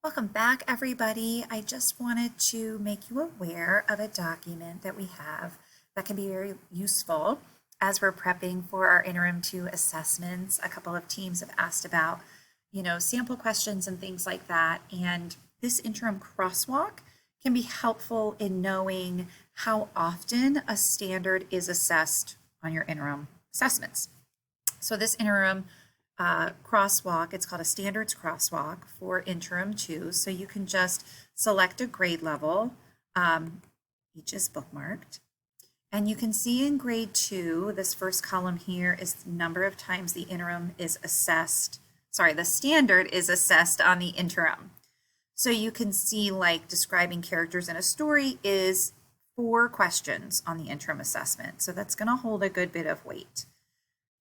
Welcome back, everybody. I just wanted to make you aware of a document that we have that can be very useful as we're prepping for our interim 2 assessments. A couple of teams have asked about, sample questions and things like that. And this interim crosswalk can be helpful in knowing how often a standard is assessed on your interim assessments. So this interim crosswalk, it's called a standards crosswalk for interim 2. So you can just select a grade level. Each is bookmarked. And you can see in grade 2, this first column here is the number of times the interim is assessed. Sorry, the standard is assessed on the interim. So you can see, like, describing characters in a story is 4 questions on the interim assessment. So that's going to hold a good bit of weight.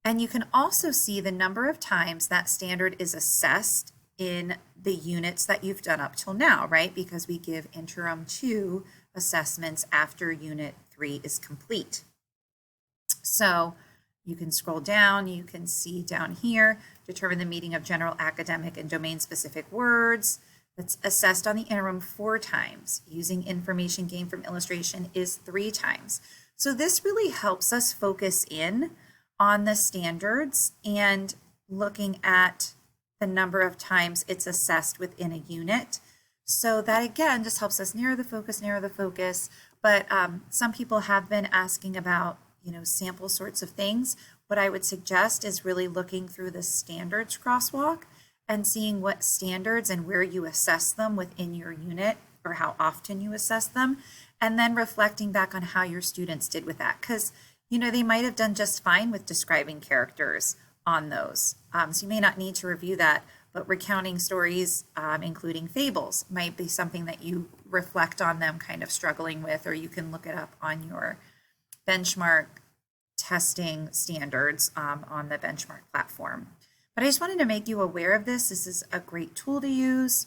And you can also see the number of times that standard is assessed in the units that you've done up till now, right? Because we give interim 2 assessments after unit 3 is complete. So you can scroll down, you can see down here, determine the meaning of general academic and domain-specific words. That's assessed on the interim 4 times. Using information gained from illustration is 3 times. So this really helps us focus in on the standards and looking at the number of times it's assessed within a unit. So that again just helps us narrow the focus. But some people have been asking about, sample sorts of things. What I would suggest is really looking through the standards crosswalk and seeing what standards and where you assess them within your unit or how often you assess them, and then reflecting back on how your students did with that. Because they might have done just fine with describing characters on those. So you may not need to review that, but recounting stories, including fables, might be something that you reflect on them kind of struggling with, or you can look it up on your benchmark testing standards on the benchmark platform. But I just wanted to make you aware of this. This is a great tool to use.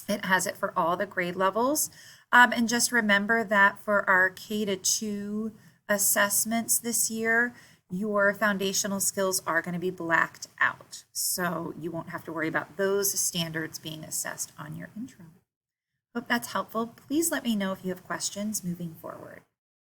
It has it for all the grade levels. And just remember that for our K-2 assessments this year, your foundational skills are going to be blacked out. So you won't have to worry about those standards being assessed on your interim. Hope that's helpful. Please let me know if you have questions moving forward.